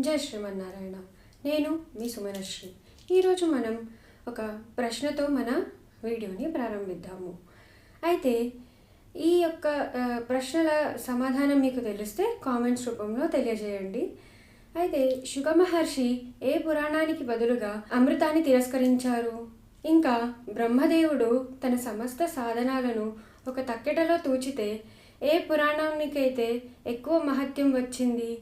జై శ్రీమన్నారాయణ. నేను మీ సుమనశ్రీ. ఈరోజు మనం ఒక ప్రశ్నతో మన వీడియోని ప్రారంభిద్దాము. అయితే ఈ యొక్క ప్రశ్నల సమాధానం మీకు తెలిస్తే కామెంట్స్ రూపంలో తెలియజేయండి. అయితే శుక మహర్షి ఏ పురాణానికి బదులుగా అమృతాన్ని తిరస్కరించారు? ఇంకా బ్రహ్మదేవుడు తన సమస్త సాధనాలను ఒక తక్కెటలో తూచితే ఏ పురాణానికైతే ఎక్కువ మహత్యం వచ్చింది?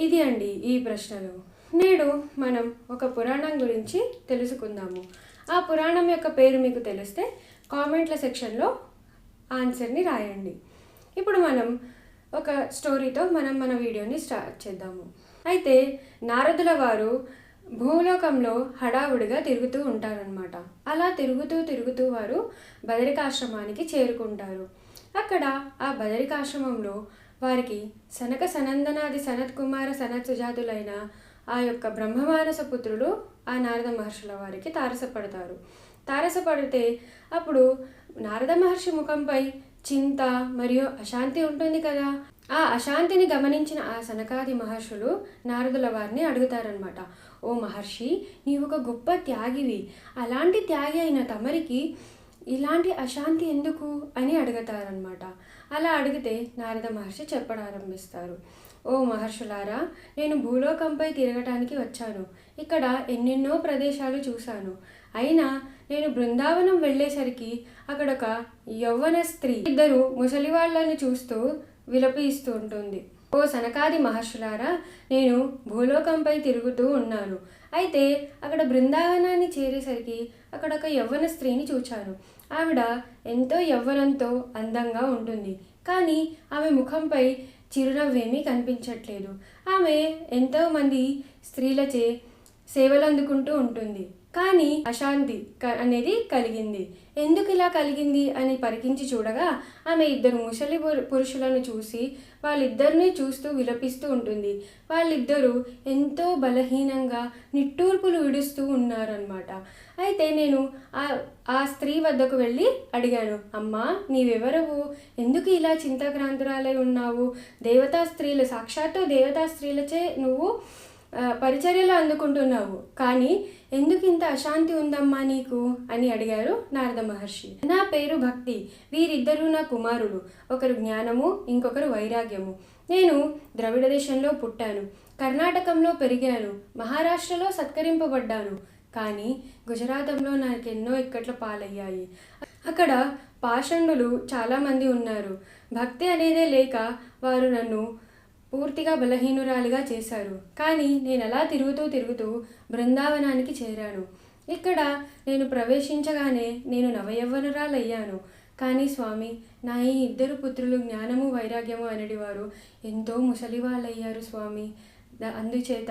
ఇది అండి ఈ ప్రశ్నలు. నేడు మనం ఒక పురాణం గురించి తెలుసుకుందాము. ఆ పురాణం యొక్క పేరు మీకు తెలిస్తే కామెంట్ల సెక్షన్లో ఆన్సర్ని రాయండి. ఇప్పుడు మనం ఒక స్టోరీతో మన వీడియోని స్టార్ట్ చేద్దాము. అయితే నారదుల వారు భూలోకంలో హడావుడిగా తిరుగుతూ ఉంటారనమాట. అలా తిరుగుతూ వారు బదరికాశ్రమానికి చేరుకుంటారు. అక్కడ ఆ బదరికాశ్రమంలో వారికి సనక సనందనాది సనత్ కుమార సనత్ సుజాతులైన ఆ యొక్క బ్రహ్మమానస పుత్రులు ఆ నారద మహర్షుల వారికి తారసపడతారు. తారసపడితే అప్పుడు నారద మహర్షి ముఖంపై చింత మరియు అశాంతి ఉంటుంది కదా. ఆ అశాంతిని గమనించిన ఆ సనకాది మహర్షులు నారదుల వారిని అడుగుతారనమాట. ఓ మహర్షి, నీవు ఒక గొప్ప త్యాగివి, అలాంటి త్యాగి అయిన తమరికి ఇలాంటి అశాంతి ఎందుకు అని అడుగుతారనమాట. అలా అడిగితే నారద మహర్షి చెప్పడారంభిస్తారు. ఓ మహర్షులారా, నేను భూలోకంపై తిరగటానికి వచ్చాను. ఇక్కడ ఎన్నెన్నో ప్రదేశాలు చూశాను. అయినా నేను బృందావనం వెళ్ళేసరికి అక్కడ ఒక యవ్వన స్త్రీ ఇద్దరు ముసలి వాళ్ళని చూస్తూ విలపిస్తూ ఉంటుంది. ఓ సనకాది మహర్షులారా, నేను భూలోకంపై తిరుగుతూ ఉన్నాను. అయితే అక్కడ బృందావనాన్ని చేరేసరికి అక్కడ ఒక యవ్వన స్త్రీని చూచాను. ఆవిడ ఎంతో యవ్వనంతో అందంగా ఉంటుంది. కానీ ఆమె ముఖంపై చిరునవ్వేమీ కనిపించట్లేదు. ఆమె ఎంతోమంది స్త్రీలచే సేవలు అందుకుంటూ ఉంటుంది. కానీ అశాంతి అనేది కలిగింది. ఎందుకు ఇలా కలిగింది అని పరికించి చూడగా ఆమె ఇద్దరు ముసలి పురుషులను చూసి వాళ్ళిద్దరినీ చూస్తూ విలపిస్తూ ఉంటుంది. వాళ్ళిద్దరూ ఎంతో బలహీనంగా నిట్టూర్పులు విడుస్తూ ఉన్నారనమాట. అయితే నేను ఆ స్త్రీ వద్దకు వెళ్ళి అడిగాను, అమ్మా, నీవెవరవు? ఎందుకు ఇలా చింతాక్రాంతురాలై ఉన్నావు? దేవతా స్త్రీలు, సాక్షాత్తు దేవతా స్త్రీలచే నువ్వు పరిచర్యలు అందుకుంటున్నావు, కానీ ఎందుకు ఇంత అశాంతి ఉందమ్మా నీకు అని అడిగారు నారద మహర్షి. నా పేరు భక్తి, వీరిద్దరూ నా కుమారులు. ఒకరు జ్ఞానము, ఇంకొకరు వైరాగ్యము. నేను ద్రవిడ దేశంలో పుట్టాను, కర్ణాటకంలో పెరిగాను, మహారాష్ట్రలో సత్కరింపబడ్డాను. కానీ గుజరాతంలో నాకెన్నో ఇక్కట్ల పాలయ్యాయి. అక్కడ పాషండులు చాలామంది ఉన్నారు. భక్తి అనేదే లేక వారు నన్ను పూర్తిగా బలహీనురాలిగా చేశారు. కానీ నేను అలా తిరుగుతూ బృందావనానికి చేరాను. ఇక్కడ నేను ప్రవేశించగానే నేను నవయవ్వనురాలయ్యాను. కానీ స్వామి, నా ఈ ఇద్దరు పుత్రులు జ్ఞానము వైరాగ్యము అనేది వారు ఎంతో ముసలి వాళ్ళయ్యారు స్వామి. అందుచేత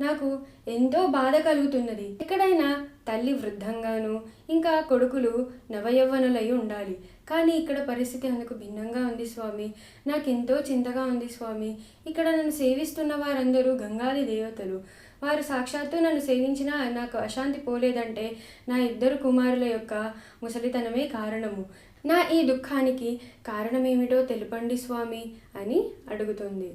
నాకు ఎంతో బాధ కలుగుతున్నది. ఎక్కడైనా తల్లి వృద్ధంగాను, ఇంకా కొడుకులు నవయవ్వనులై ఉండాలి. కానీ ఇక్కడ పరిస్థితి అందుకు భిన్నంగా ఉంది స్వామి. నాకెంతో చింతగా ఉంది స్వామి. ఇక్కడ నన్ను సేవిస్తున్న వారందరూ గంగాది దేవతలు. వారు సాక్షాత్తు నన్ను సేవించినా నాకు అశాంతి పోలేదంటే నా ఇద్దరు కుమారుల యొక్క ముసలితనమే కారణము. నా ఈ దుఃఖానికి కారణమేమిటో తెలుపండి స్వామి అని అడుగుతుంది.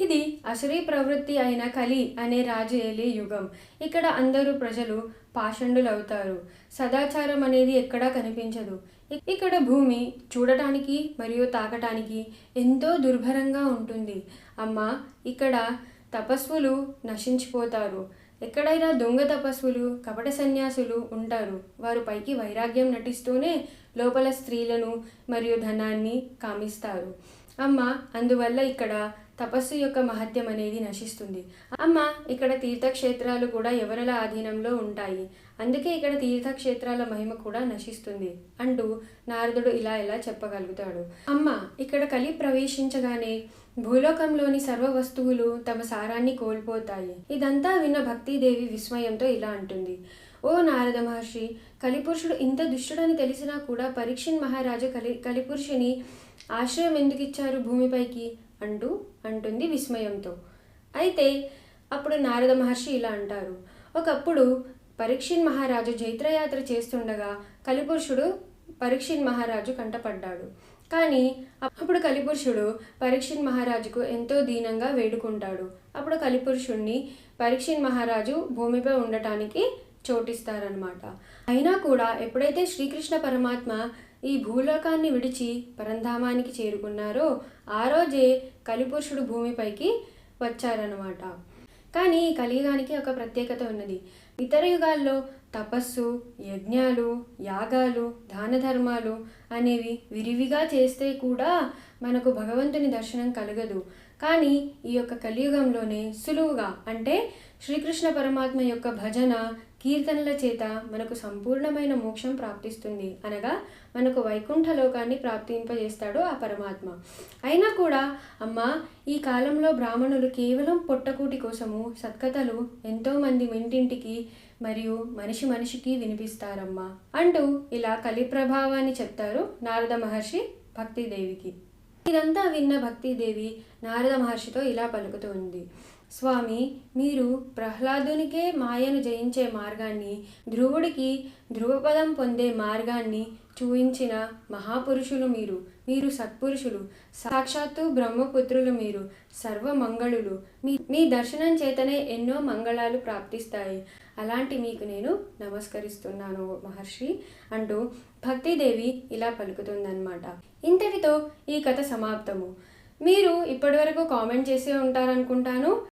ఇది అసురీ ప్రవృత్తి అయిన కలి అనే రాజు ఏలే యుగం. ఇక్కడ అందరూ ప్రజలు పాషండులవుతారు. సదాచారం అనేది ఎక్కడా కనిపించదు. ఇక్కడ భూమి చూడటానికి మరియు తాకటానికి ఎంతో దుర్భరంగా ఉంటుంది. అమ్మా, ఇక్కడ తపస్సులు నశించిపోతారు. ఎక్కడైనా దొంగ తపస్సులు, కపట సన్యాసులు ఉంటారు. వారు పైకి వైరాగ్యం నటిస్తూనే లోపల స్త్రీలను మరియు ధనాన్ని కామిస్తారు. అమ్మ, అందువల్ల ఇక్కడ తపస్సు యొక్క మహత్యం అనేది నశిస్తుంది. అమ్మ, ఇక్కడ తీర్థక్షేత్రాలు కూడా ఎవరల ఆధీనంలో ఉంటాయి. అందుకే ఇక్కడ తీర్థక్షేత్రాల మహిమ కూడా నశిస్తుంది అంటూ నారదుడు ఇలా చెప్పగలుగుతాడు. అమ్మ, ఇక్కడ కలి ప్రవేశించగానే భూలోకంలోని సర్వ వస్తువులు తమ సారాన్ని కోల్పోతాయి. ఇదంతా విన్న భక్తిదేవి విస్మయంతో ఇలా అంటుంది. ఓ నారద మహర్షి, కలిపురుషుడు ఇంత దుష్టుడని తెలిసినా కూడా పరీక్షిన్ మహారాజు కలిపురుషుని ఆశ్రయం ఎందుకు ఇచ్చారు భూమిపైకి అంటుంది విస్మయంతో. అయితే అప్పుడు నారద మహర్షి ఇలా అంటారు. ఒకప్పుడు పరీక్షిన్ మహారాజు జైత్రయాత్ర చేస్తుండగా కలిపురుషుడు పరీక్షిన్ మహారాజు కంటపడ్డాడు. కానీ అప్పుడు కలిపురుషుడు పరీక్షిత్ మహారాజుకు ఎంతో దీనంగా వేడుకుంటాడు. అప్పుడు కలిపురుషుణ్ణి పరీక్షిత్ మహారాజు భూమిపై ఉండటానికి చోటిస్తారనమాట. అయినా కూడా ఎప్పుడైతే శ్రీకృష్ణ పరమాత్మ ఈ భూలోకాన్ని విడిచి పరంధామానికి చేరుకున్నారో ఆ రోజే కలిపురుషుడు భూమిపైకి వచ్చారనమాట. కానీ ఈ కలియుగానికి ఒక ప్రత్యేకత ఉన్నది. ఇతర యుగాల్లో తపస్సు, యజ్ఞాలు, యాగాలు, దాన ధర్మాలు అనేవి విరివిగా చేస్తే కూడా మనకు భగవంతుని దర్శనం కలగదు. కానీ ఈ యొక్క కలియుగంలోనే సులువుగా, అంటే శ్రీకృష్ణ పరమాత్మ యొక్క భజన కీర్తనల చేత మనకు సంపూర్ణమైన మోక్షం ప్రాప్తిస్తుంది. అనగా మనకు వైకుంఠ లోకాన్ని ప్రాప్తింపజేస్తాడు ఆ పరమాత్మ. అయినా కూడా అమ్మ, ఈ కాలంలో బ్రాహ్మణులు కేవలం పొట్టకూటి కోసము సత్కథలు ఎంతోమంది ఇంటింటికి మరియు మనిషి మనిషికి వినిపిస్తారమ్మా అంటూ ఇలా కలి ప్రభావాన్ని చెప్తారు నారద మహర్షి భక్తిదేవికి. ఇదంతా విన్న భక్తిదేవి నారద మహర్షితో ఇలా పలుకుతుంది: స్వామి, మీరు ప్రహ్లాదునికే మాయను జయించే మార్గాన్ని, ధ్రువుడికి ధ్రువపదం పొందే మార్గాన్ని చూయించిన మహాపురుషులు మీరు సత్పురుషులు, సాక్షాత్తు బ్రహ్మపుత్రులు, మీరు సర్వమంగళులు. మీ దర్శనం చేతనే ఎన్నో మంగళాలు ప్రాప్తిస్తాయి. అలాంటి మీకు నేను నమస్కరిస్తున్నాను మహర్షి అంటూ భక్తిదేవి ఇలా పలుకుతుందన్నమాట. ఇంతటితో ఈ కథ సమాప్తము. మీరు ఇప్పటివరకు కామెంట్ చేసే ఉంటారనుకుంటాను.